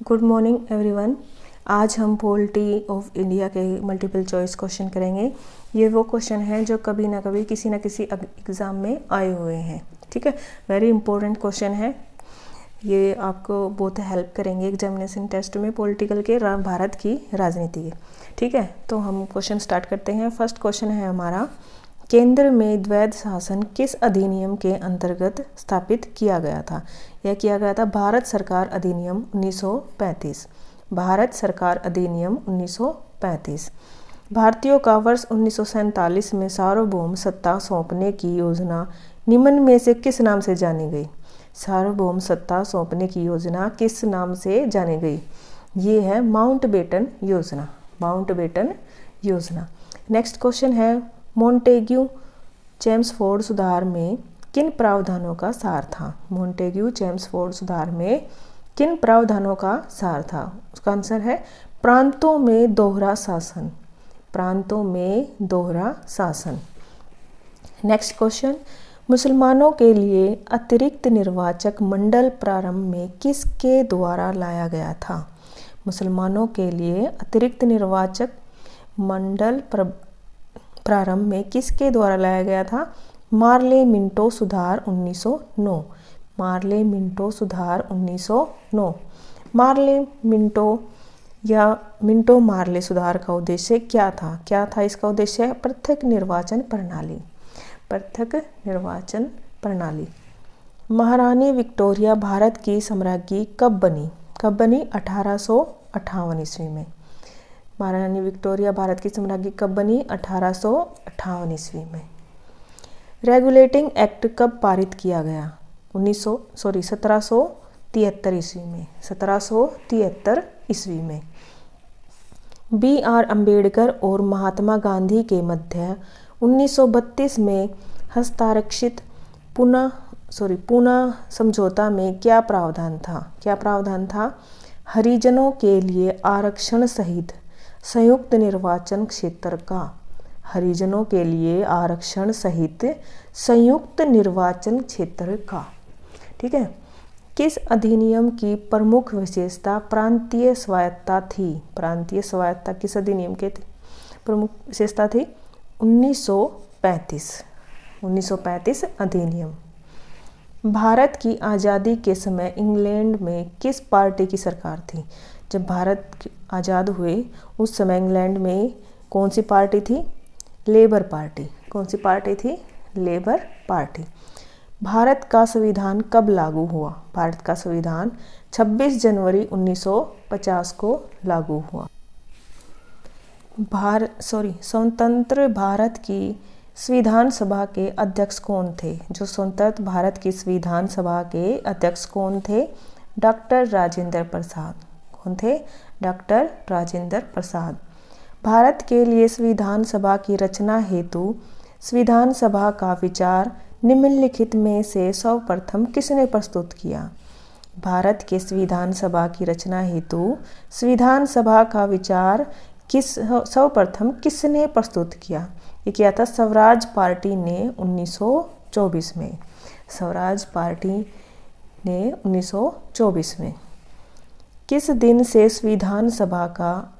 Good morning everyone. आज हम polity of India के मल्टीपल चॉइस क्वेश्चन करेंगे। ये वो क्वेश्चन हैं जो कभी ना कभी किसी न किसी एग्ज़ाम में आए हुए हैं। ठीक है, वेरी इंपॉर्टेंट क्वेश्चन है। ये आपको बहुत हेल्प करेंगे एग्जामिनेशन टेस्ट में पॉलिटिकल के, भारत की राजनीति के। ठीक है, तो हम क्वेश्चन स्टार्ट करते हैं। फर्स्ट क्वेश्चन है हमारा, केंद्र में द्वैध शासन किस अधिनियम के अंतर्गत स्थापित किया गया था? यह किया गया था भारत सरकार अधिनियम 1935। भारत सरकार अधिनियम 1935। भारतीयों का वर्ष 1947 में सार्वभौम सत्ता सौंपने की योजना निम्न में से किस नाम से जानी गई? सार्वभौम सत्ता सौंपने की योजना किस नाम से जानी गई? ये है माउंटबेटन योजना। माउंटबेटन योजना। नेक्स्ट क्वेश्चन है, मोंटेग्यू चेम्सफोर्ड सुधार में किन प्रावधानों का सार था? मोंटेग्यू चेम्सफोर्ड सुधार में किन प्रावधानों का सार था? उसका आंसर है प्रांतों में दोहरा शासन। प्रांतों में दोहरा शासन। नेक्स्ट क्वेश्चन, मुसलमानों के लिए अतिरिक्त निर्वाचक मंडल प्रारंभ में किसके द्वारा लाया गया था? मुसलमानों के लिए अतिरिक्त निर्वाचक मंडल प्रारंभ में किसके द्वारा लाया गया था? मार्ले मिंटो सुधार 1909। मार्ले मिंटो सुधार 1909। मार्ले मिंटो या मिंटो मार्ले सुधार का उद्देश्य क्या था? क्या था इसका उद्देश्य? पृथक निर्वाचन प्रणाली। पृथक निर्वाचन प्रणाली। महारानी विक्टोरिया भारत की साम्राज्ञी कब बनी? कब बनी? 1858 ईस्वी में। महारानी विक्टोरिया भारत की साम्राज्ञी कब बनी? 1858 ईस्वी में। रेगुलेटिंग एक्ट कब पारित किया गया? 1773 ईस्वी में। 1773 ईस्वी में। B.R. अम्बेडकर और महात्मा गांधी के मध्य 1932 में हस्ताक्षरित पूना समझौता में क्या प्रावधान था? क्या प्रावधान था? हरिजनों के लिए आरक्षण सहित संयुक्त निर्वाचन क्षेत्र का। हरिजनों के लिए आरक्षण सहित संयुक्त निर्वाचन क्षेत्र का। ठीक है। किस अधिनियम की प्रमुख विशेषता प्रांतीय स्वायत्तता थी? प्रांतीय स्वायत्तता किस अधिनियम के प्रमुख विशेषता थी? 1935। 1935 अधिनियम। भारत की आज़ादी के समय इंग्लैंड में किस पार्टी की सरकार थी? जब भारत आज़ाद हुए उस समय इंग्लैंड में कौन सी पार्टी थी? Labour party. कौन सी पार्टी थी? Labour party. भारत का संविधान कब लागू हुआ? भारत का संविधान 26 जनवरी 1950 को लागू हुआ। स्वतंत्र भारत की संविधान सभा के अध्यक्ष कौन थे? जो स्वतंत्र भारत की संविधान सभा के अध्यक्ष कौन थे? डॉक्टर राजेंद्र प्रसाद। कौन थे? डॉक्टर राजेंद्र प्रसाद। भारत के लिए संविधान सभा की रचना हेतु संविधान सभा का विचार निम्नलिखित में से सर्वप्रथम किसने प्रस्तुत किया? भारत के संविधान सभा की रचना हेतु संविधान सभा का विचार सर्वप्रथम किसने प्रस्तुत किया? ये किया था स्वराज पार्टी ने 1924 में। स्वराज पार्टी ने 1924 में। किस दिन से संविधान सभा का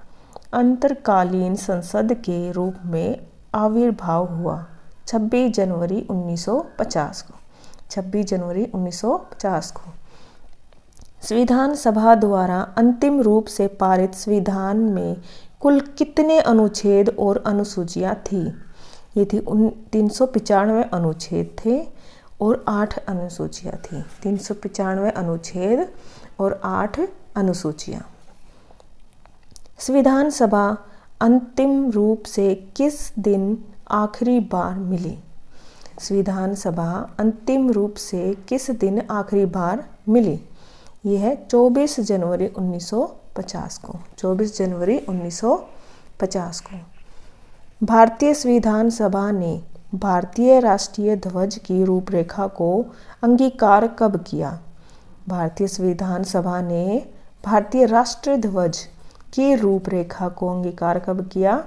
अंतरकालीन संसद के रूप में आविर्भाव हुआ? 26 जनवरी 1950 को। 26 जनवरी 1950 को। संविधान सभा द्वारा अंतिम रूप से पारित संविधान में कुल कितने अनुच्छेद और अनुसूचियाँ थी? ये थी 395 अनुच्छेद थे और 8 अनुसूचियाँ थी। 395 अनुच्छेद और 8 अनुसूचियाँ। संविधान सभा अंतिम रूप से किस दिन आखिरी बार मिली? संविधान सभा अंतिम रूप से किस दिन आखिरी बार मिली? यह है 24 जनवरी 1950 को। 24 जनवरी 1950 को। भारतीय संविधान सभा ने भारतीय राष्ट्रीय ध्वज की रूपरेखा को अंगीकार कब किया? भारतीय संविधान सभा ने भारतीय राष्ट्रीय ध्वज की रूपरेखा को अंगीकार कब किया?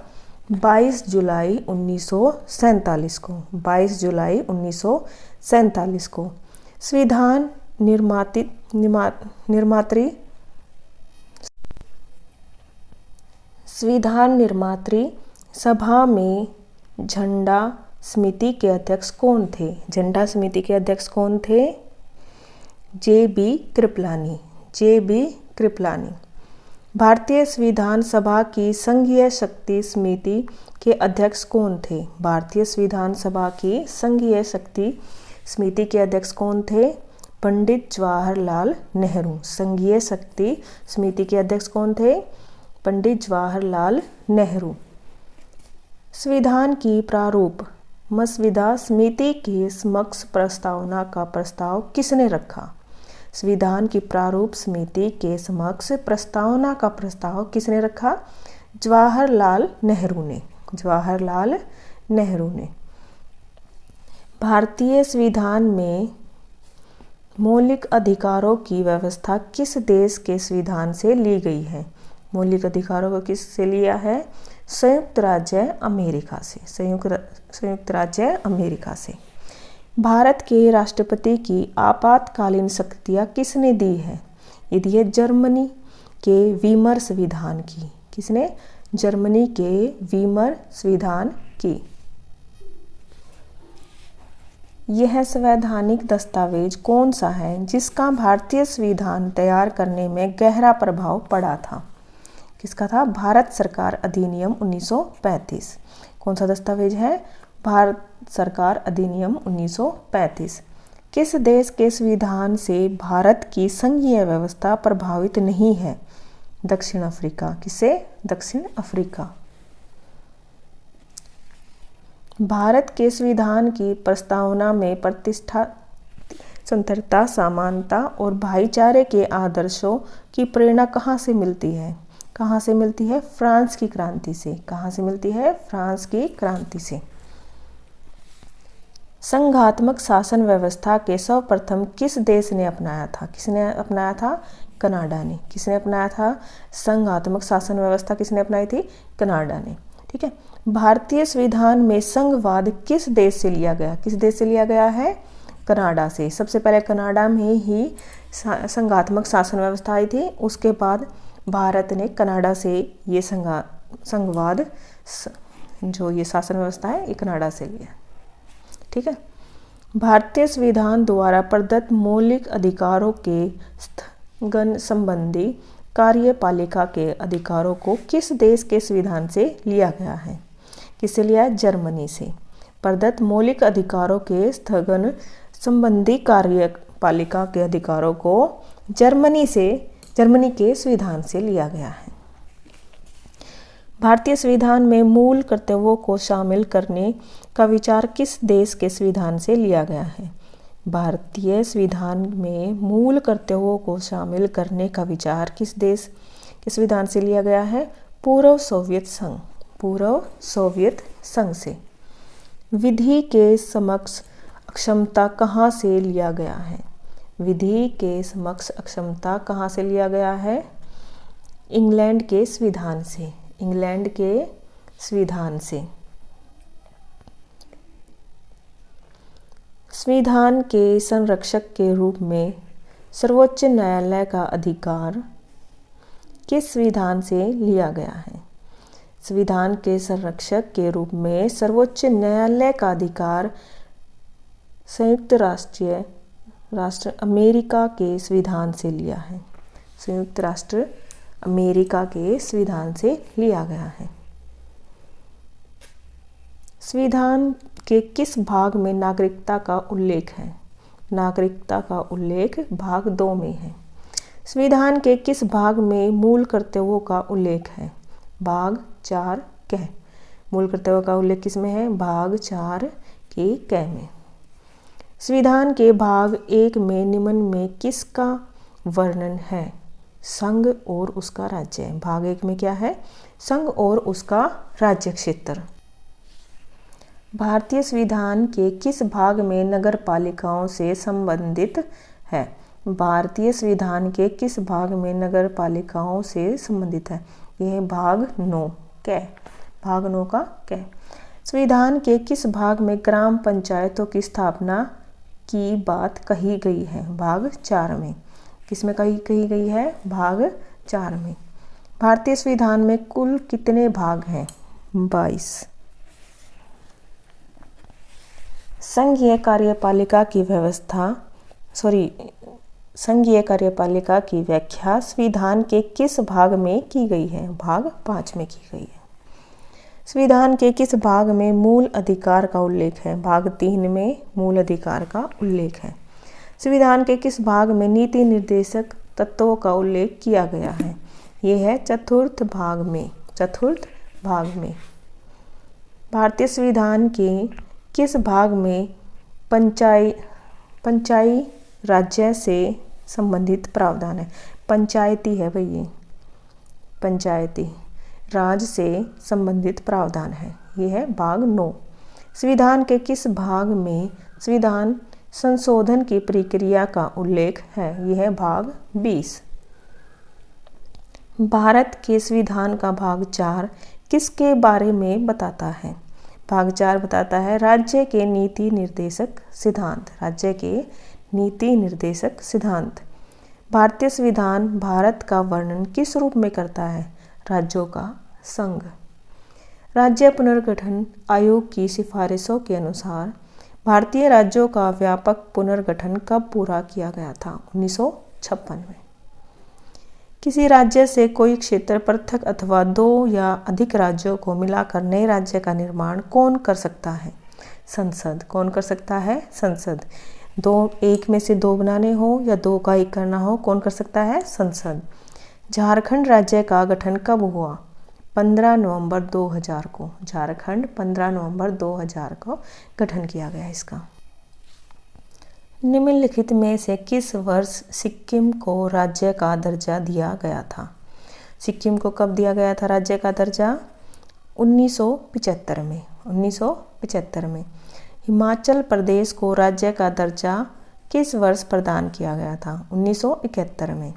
22 जुलाई 1947 को। 22 जुलाई 1947 को। संविधान निर्मात्री संविधान निर्मात्री सभा में झंडा समिति के अध्यक्ष कौन थे? झंडा समिति के अध्यक्ष कौन थे? जे.बी. कृपलानी। जे.बी. कृपलानी। भारतीय संविधान सभा की संघीय शक्ति समिति के अध्यक्ष कौन थे? भारतीय संविधान सभा की संघीय शक्ति समिति के अध्यक्ष कौन थे? पंडित जवाहरलाल नेहरू। संघीय शक्ति समिति के अध्यक्ष कौन थे? पंडित जवाहरलाल नेहरू। संविधान की प्रारूप मसविदा समिति के समक्ष प्रस्तावना का प्रस्ताव किसने रखा? संविधान की प्रारूप समिति के समक्ष प्रस्तावना का प्रस्ताव किसने रखा? जवाहरलाल नेहरू ने। जवाहरलाल नेहरू ने। भारतीय संविधान में मौलिक अधिकारों की व्यवस्था किस देश के संविधान से ली गई है? मौलिक अधिकारों को किस से लिया है? संयुक्त राज्य अमेरिका से। संयुक्त राज्य अमेरिका से। भारत के राष्ट्रपति की आपातकालीन शक्तियाँ किसने दी है? ये दी है जर्मनी के वीमर संविधान की। किसने? जर्मनी के वीमर संविधान की। यह संवैधानिक दस्तावेज कौन सा है जिसका भारतीय संविधान तैयार करने में गहरा प्रभाव पड़ा था? किसका था? भारत सरकार अधिनियम 1935। कौन सा दस्तावेज है? भारत सरकार अधिनियम 1935। किस देश के संविधान से भारत की संघीय व्यवस्था प्रभावित नहीं है? दक्षिण अफ्रीका। किसे? दक्षिण अफ्रीका। भारत के संविधान की प्रस्तावना में प्रतिष्ठा, स्वतंत्रता, समानता और भाईचारे के आदर्शों की प्रेरणा कहाँ से मिलती है? कहाँ से मिलती है? फ्रांस की क्रांति से। कहाँ से मिलती है? फ्रांस की क्रांति से। संघात्मक शासन व्यवस्था के सर्वप्रथम किस देश ने अपनाया था? किसने अपनाया था? कनाडा ने। किसने अपनाया था? संघात्मक शासन व्यवस्था किसने अपनाई थी? कनाडा ने। ठीक है। भारतीय संविधान में संघवाद किस देश से लिया गया? किस देश से लिया गया है? कनाडा से। सबसे पहले कनाडा में ही संघात्मक शासन व्यवस्था आई थी, उसके बाद भारत ने कनाडा से ये संघवाद जो ये शासन व्यवस्था है ये कनाडा से लिया। ठीक है। भारतीय संविधान द्वारा प्रदत्त मौलिक अधिकारों के स्थगन संबंधी कार्यपालिका के अधिकारों को किस देश के संविधान से लिया गया है? किससे लिया है? जर्मनी से। प्रदत्त मौलिक अधिकारों के स्थगन संबंधी कार्यपालिका के अधिकारों को जर्मनी के संविधान से लिया गया है। भारतीय संविधान में मूल कर्तव्यों को शामिल करने का विचार किस देश के संविधान से लिया गया है? भारतीय संविधान में मूल कर्तव्यों को शामिल करने का विचार किस देश के संविधान से लिया गया है? पूर्व सोवियत संघ। पूर्व सोवियत संघ से। विधि के समक्ष अक्षमता कहाँ से लिया गया है? विधि के समक्ष अक्षमता कहाँ से लिया गया है? इंग्लैंड के संविधान से। इंग्लैंड के संविधान से। संविधान के संरक्षक के रूप में सर्वोच्च न्यायालय का अधिकार किस संविधान से लिया गया है? संविधान के संरक्षक के रूप में सर्वोच्च न्यायालय का अधिकार संयुक्त राष्ट्र अमेरिका के संविधान से लिया है। संयुक्त राष्ट्र अमेरिका के संविधान से लिया गया है। संविधान के किस भाग में नागरिकता का उल्लेख है? नागरिकता का उल्लेख भाग 2 में है। संविधान के किस भाग में मूल कर्तव्यों का उल्लेख है? भाग 4 क। मूल कर्तव्यों का उल्लेख किस में है? भाग 4 के क में। संविधान के भाग 1 में निम्न में किसका वर्णन है? संघ और उसका राज्य। भाग 1 में क्या है? संघ और उसका राज्य क्षेत्र। भारतीय संविधान के किस भाग में नगर पालिकाओं से संबंधित है? भारतीय संविधान के किस भाग में नगर पालिकाओं से संबंधित है? यह भाग 9 क। भाग 9 का क। संविधान के किस भाग में ग्राम पंचायतों की स्थापना की बात कही गई है? भाग 4 में। किस में कही गई है? भाग 4 में। भारतीय संविधान में कुल कितने भाग हैं? 22। संघीय कार्यपालिका की व्याख्या संविधान के किस भाग में की गई है? भाग 5 में की गई है। संविधान के किस भाग में मूल अधिकार का उल्लेख है? भाग 3 में मूल अधिकार का उल्लेख है। संविधान के किस भाग में नीति निर्देशक तत्वों का उल्लेख किया गया है? यह है चतुर्थ भाग में। भारतीय संविधान के किस भाग में पंचायती राज्य से संबंधित प्रावधान है? पंचायती है भाई, ये पंचायती राज से संबंधित प्रावधान है। यह है भाग 9। संविधान के किस भाग में संविधान संशोधन की प्रक्रिया का उल्लेख है? यह है भाग 20। भारत के संविधान का भाग 4 किसके बारे में बताता है? भाग 4 बताता है राज्य के नीति निर्देशक सिद्धांत। भारतीय संविधान भारत का वर्णन किस रूप में करता है? राज्यों का संघ। राज्य पुनर्गठन आयोग की सिफारिशों के अनुसार भारतीय राज्यों का व्यापक पुनर्गठन कब पूरा किया गया था? 1956 में। किसी राज्य से कोई क्षेत्र पृथक अथवा 2 या अधिक राज्यों को मिलाकर नए राज्य का निर्माण कौन कर सकता है? संसद। कौन कर सकता है? संसद। एक में से 2 बनाने हो या 2 का 1 करना हो, कौन कर सकता है? संसद। झारखंड राज्य का गठन कब हुआ? 15 नवंबर 2000 को। झारखंड 15 नवंबर 2000 को गठन किया गया इसका। निम्नलिखित में से किस वर्ष सिक्किम को राज्य का दर्जा दिया गया था? सिक्किम को कब दिया गया था राज्य का दर्जा? 1975 में। 1975 में। हिमाचल प्रदेश को राज्य का दर्जा किस वर्ष प्रदान किया गया था? 1971 में।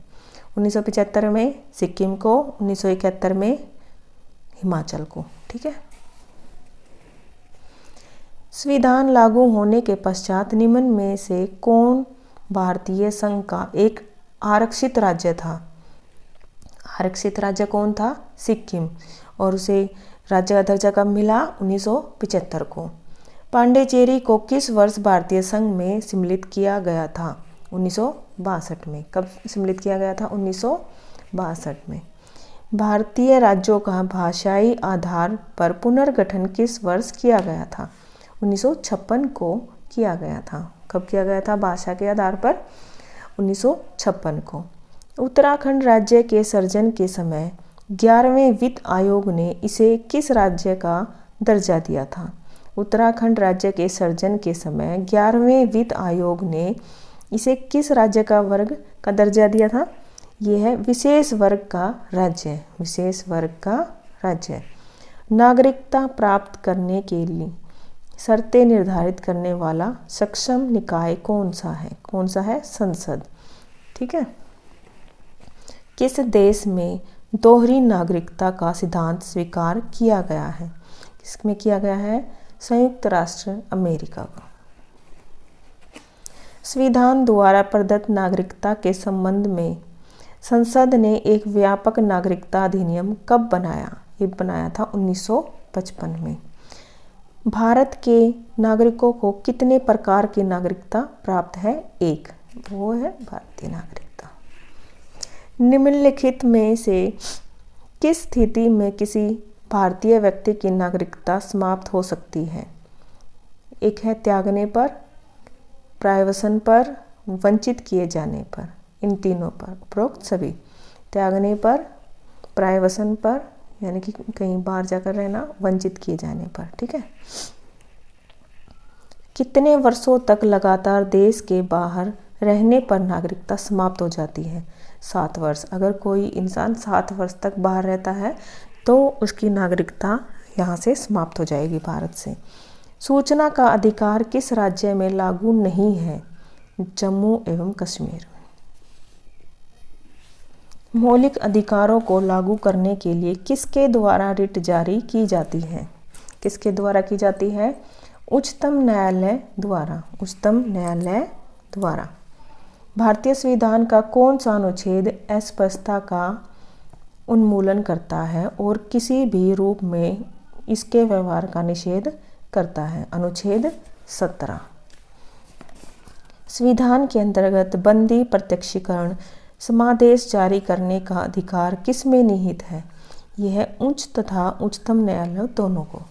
1975 में सिक्किम को, 1971 में हिमाचल को। ठीक है। संविधान लागू होने के पश्चात निम्न में से कौन भारतीय संघ का एक आरक्षित राज्य था? आरक्षित राज्य कौन था? सिक्किम। और उसे राज्य का दर्जा कब मिला? 1975 को। पांडिचेरी को किस वर्ष भारतीय संघ में सम्मिलित किया गया था? 1962 में। कब सम्मिलित किया गया था? 1962 में। भारतीय राज्यों का भाषाई आधार पर पुनर्गठन किस वर्ष किया गया था? 1956 को किया गया था। कब किया गया था? भाषा के आधार पर 1956 को। उत्तराखंड राज्य के सृजन के समय 11वें वित्त आयोग ने इसे किस राज्य का दर्जा दिया था? उत्तराखंड राज्य के सृजन के समय 11वें वित्त आयोग ने इसे किस राज्य का वर्ग का दर्जा दिया था? यह है विशेष वर्ग का राज्य। विशेष वर्ग का राज्य। नागरिकता प्राप्त करने के लिए शर्तें निर्धारित करने वाला सक्षम निकाय कौन सा है? कौन सा है? संसद। ठीक है। किस देश में दोहरी नागरिकता का सिद्धांत स्वीकार किया गया है? किसमें किया गया है? संयुक्त राष्ट्र अमेरिका का। संविधान द्वारा प्रदत्त नागरिकता के संबंध में संसद ने एक व्यापक नागरिकता अधिनियम कब बनाया? ये बनाया था 1955 में। भारत के नागरिकों को कितने प्रकार की नागरिकता प्राप्त है? 1। वो है भारतीय नागरिकता। निम्नलिखित में से किस स्थिति में किसी भारतीय व्यक्ति की नागरिकता समाप्त हो सकती है? एक है त्यागने पर, प्रायवसन पर, वंचित किए जाने पर। इन तीनों पर उपरोक्त सभी। त्यागने पर, प्रायवसन पर यानी कि कहीं बाहर जाकर रहना, वंचित किए जाने पर। ठीक है। कितने वर्षों तक लगातार देश के बाहर रहने पर नागरिकता समाप्त हो जाती है? 7 वर्ष। अगर कोई इंसान 7 वर्ष तक बाहर रहता है तो उसकी नागरिकता यहाँ से समाप्त हो जाएगी भारत से। सूचना का अधिकार किस राज्य में लागू नहीं है? जम्मू एवं कश्मीर। मौलिक अधिकारों को लागू करने के लिए किसके द्वारा रिट जारी की जाती है? किसके द्वारा की जाती है? उच्चतम न्यायालय द्वारा। उच्चतम न्यायालय द्वारा। भारतीय संविधान का कौन सा अनुच्छेद अस्पष्टता का उन्मूलन करता है और किसी भी रूप में इसके व्यवहार का निषेध करता है। अनुच्छेद 17। संविधान के अंतर्गत बंदी प्रत्यक्षीकरण समादेश जारी करने का अधिकार किस में निहित है? यह उच्च तथा उच्चतम न्यायालय दोनों को।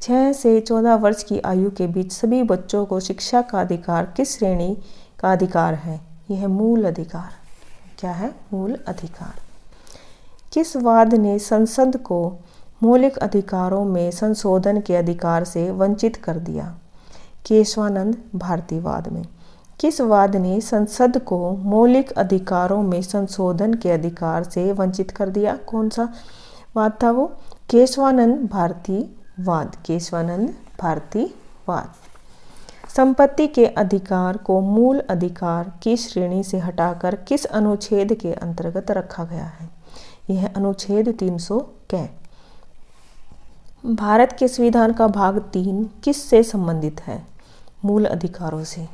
6 से 14 वर्ष की आयु के बीच सभी बच्चों को शिक्षा का अधिकार किस श्रेणी का अधिकार है? यह मूल अधिकार। क्या है? मूल अधिकार। किस वाद ने संसद को मौलिक अधिकारों में संशोधन के अधिकार से वंचित कर दिया? केशवानंद भारतीवाद में। किस वाद ने संसद को मौलिक अधिकारों में संशोधन के अधिकार से वंचित कर दिया? कौन सा वाद था वो? केशवानंद भारतीवाद। केशवानंद भारतीवाद। संपत्ति के अधिकार को मूल अधिकार की श्रेणी से हटाकर किस अनुच्छेद के अंतर्गत रखा गया है? यह अनुच्छेद 300 कै। भारत के संविधान का भाग 3 किस से संबंधित है? मूल अधिकारों से।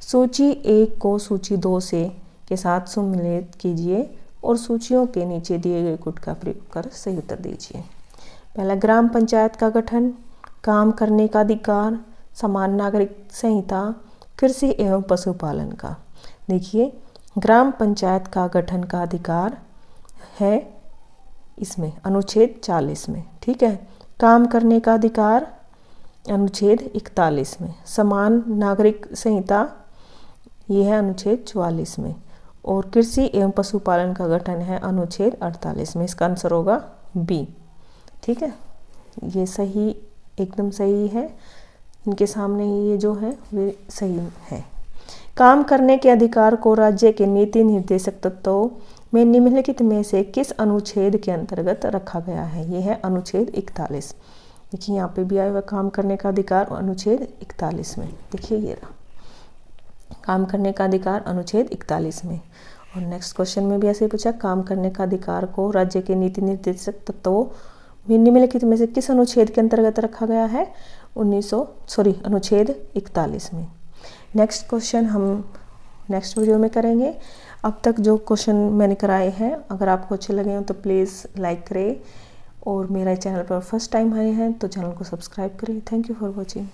सूची 1 को सूची 2 से के साथ सम्मिलित कीजिए और सूचियों के नीचे दिए गए गुट का प्रयोग कर सही उत्तर दीजिए। पहला, ग्राम पंचायत का गठन, काम करने का अधिकार, समान नागरिक संहिता, कृषि एवं पशुपालन का। देखिए, ग्राम पंचायत का गठन का अधिकार है इसमें अनुच्छेद 40 में। ठीक है। काम करने का अधिकार अनुच्छेद 41 में। समान नागरिक संहिता यह है अनुच्छेद 44 में। और कृषि एवं पशुपालन का गठन है अनुच्छेद 48 में। इसका आंसर होगा बी। ठीक है, ये सही, एकदम सही है। इनके सामने ये जो है वे सही है। काम करने के अधिकार को राज्य के नीति निर्देशक तत्वों में निम्नलिखित में से किस अनुच्छेद के अंतर्गत रखा गया है? यह है अनुच्छेद 41। देखिए, यहाँ पे भी आया हुआ काम करने का अधिकार अनुच्छेद 41 में। देखिए, ये रहा काम करने का अधिकार अनुच्छेद 41 में। और नेक्स्ट क्वेश्चन में भी ऐसे पूछा, काम करने का अधिकार को राज्य के नीति निर्देशक तत्वों में निम्नलिखित में से किस अनुच्छेद के अंतर्गत रखा गया है? अनुच्छेद 41 में। नेक्स्ट क्वेश्चन हम नेक्स्ट वीडियो में करेंगे। अब तक जो क्वेश्चन मैंने कराए हैं, अगर आपको अच्छे लगे हो तो प्लीज़ लाइक करें और मेरा चैनल पर फर्स्ट टाइम आए हैं तो चैनल को सब्सक्राइब करें। Thank you for watching.